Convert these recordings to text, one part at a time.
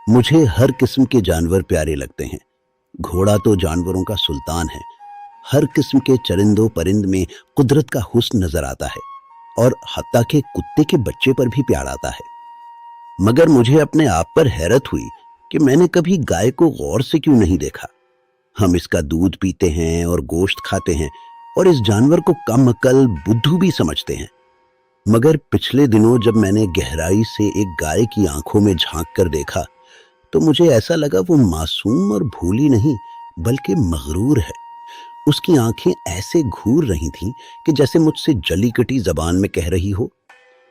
मुझे हर किस्म के जानवर प्यारे लगते हैं। घोड़ा तो जानवरों का सुल्तान है। हर किस्म के चरिंदों परिंद में कुदरत का हुस्न नजर आता है और हत्ता के कुत्ते के बच्चे पर भी प्यार आता है। मगर मुझे अपने आप पर हैरत हुई कि मैंने कभी गाय को गौर से क्यों नहीं देखा। हम इसका दूध पीते हैं और गोश्त खाते हैं और इस जानवर को कम अकल बुद्धू भी समझते हैं। मगर पिछले दिनों जब मैंने गहराई से एक गाय की आंखों में झांक कर देखा तो मुझे ऐसा लगा वो मासूम और भोली नहीं बल्कि मगरूर है। उसकी आंखें ऐसे घूर रही थीं कि जैसे मुझसे जली कटी जबान में कह रही हो,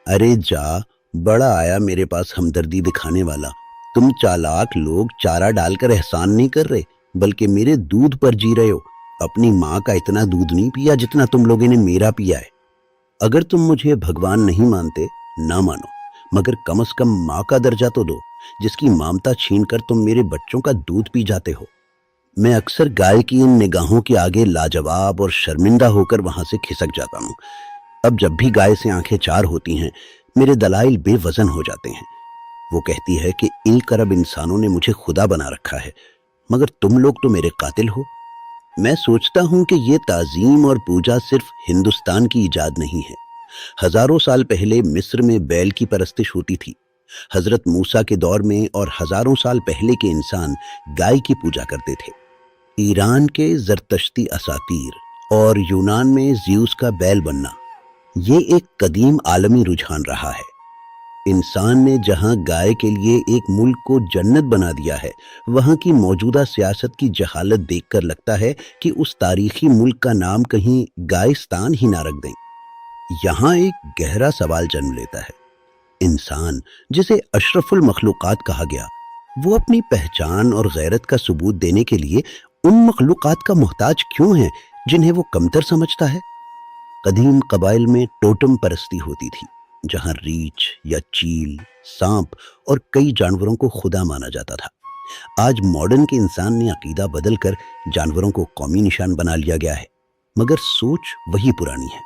अरे जा, बड़ा आया मेरे पास हमदर्दी दिखाने वाला। तुम चालाक लोग चारा डालकर एहसान नहीं कर रहे बल्कि मेरे दूध पर जी रहे हो। अपनी माँ का इतना दूध नहीं पिया जितना तुम लोगों ने मेरा पिया है। अगर तुम मुझे भगवान नहीं मानते ना मानो, मगर कम से कम माँ का दर्जा तो दो जिसकी ममता छीनकर तुम मेरे बच्चों का दूध पी जाते हो। मैं अक्सर गाय की इन निगाहों के आगे लाजवाब और शर्मिंदा होकर वहां से खिसक जाता हूँ। अब जब भी गाय से आंखें चार होती हैं मेरे दलाइल बेवजन हो जाते हैं। वो कहती है कि एक अरब इंसानों ने मुझे खुदा बना रखा है मगर तुम लोग तो मेरे कातिल हो। मैं सोचता हूं कि ये ताजीम और पूजा सिर्फ हिंदुस्तान की इजाद नहीं है। हजारों साल पहले मिस्र में बैल की परस्तिश होती थी। हजरत मूसा के दौर में और हजारों साल पहले के इंसान गाय की पूजा करते थे। ईरान के जरतश्ती असातीर और यूनान में ज़्यूस का बैल बनना ये एक कदीम आलमी रुझान रहा है। इंसान ने जहां गाय के लिए एक मुल्क को जन्नत बना दिया है, वहां की मौजूदा सियासत की जहालत देखकर लगता है कि उस तारीखी मुल्क का नाम कहीं गायस्तान ही ना रख दें। यहां एक गहरा सवाल जन्म लेता है, इंसान जिसे अशरफुल मखलूकात कहा गया, वो अपनी पहचान और गैरत का सबूत देने के लिए उन मखलूकात का मोहताज क्यों है जिन्हें वो कमतर समझता है। कदीम कबाइल में टोटम परस्ती होती थी जहां रीछ या चील, सांप और कई जानवरों को खुदा माना जाता था। आज मॉडर्न के इंसान ने अकीदा बदलकर जानवरों को कौमी निशान बना लिया गया है, मगर सोच वही पुरानी है।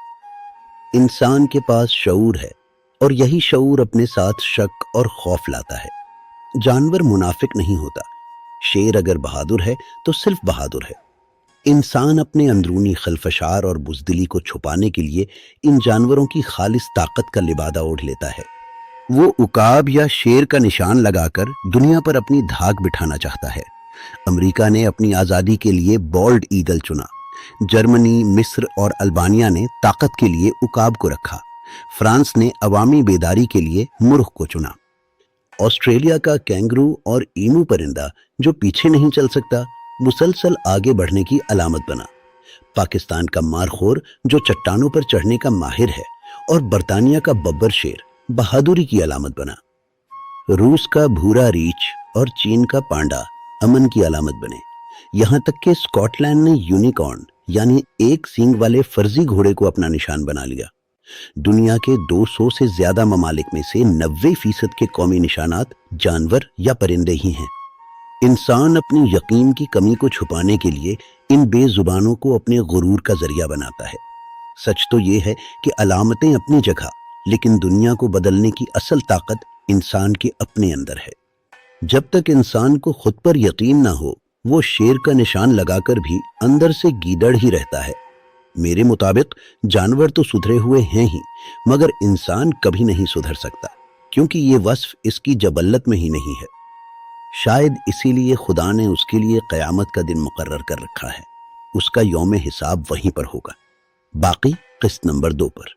इंसान के पास शऊर है और यही शऊर अपने साथ शक और खौफ लाता है। जानवर मुनाफिक नहीं होता। शेर अगर बहादुर है तो सिर्फ बहादुर है। इंसान अपने अंदरूनी खलफशार और बुजदिली को छुपाने के लिए इन जानवरों की खालिस ताकत का लिबादा ओढ़ लेता है। वो उकाब या शेर का निशान लगाकर दुनिया पर अपनी धाक बिठाना चाहता है। अमेरिका ने अपनी आज़ादी के लिए बॉल्ड ईगल चुना। जर्मनी, मिस्र और अल्बानिया ने ताकत के लिए उकाब को रखा। फ्रांस ने अवामी बेदारी के लिए मुर्ग को चुना। ऑस्ट्रेलिया का कैंगरू और ईमू परिंदा जो पीछे नहीं चल सकता, मुसलसल आगे बढ़ने की अलामत बना। पाकिस्तान का मारखोर जो चट्टानों पर चढ़ने का माहिर है और बर्तानिया का बब्बर शेर बहादुरी की अलामत बना। रूस का भूरा रीछ और चीन का पांडा अमन की अलामत बने। यहां तक कि स्कॉटलैंड ने यूनिकॉर्न यानी एक सींग वाले फर्जी घोड़े को अपना निशान बना लिया। दुनिया के 200 से ज्यादा ममालिक में से 90% के कौमी निशानात जानवर या परिंदे ही हैं। इंसान अपनी यकीन की कमी को छुपाने के लिए इन बेजुबानों को अपने गुरूर का जरिया बनाता है। सच तो ये है कि अलामतें अपनी जगह, लेकिन दुनिया को बदलने की असल ताकत इंसान के अपने अंदर है। जब तक इंसान को खुद पर यकीन ना हो, वो शेर का निशान लगाकर भी अंदर से गीदड़ ही रहता है। मेरे मुताबिक जानवर तो सुधरे हुए हैं ही, मगर इंसान कभी नहीं सुधर सकता, क्योंकि ये वस्फ इसकी जबल्लत में ही नहीं है। शायद इसीलिए खुदा ने उसके लिए क़यामत का दिन मुकर्रर कर रखा है। उसका यौम हिसाब वहीं पर होगा। बाकी किस्त नंबर 2 पर।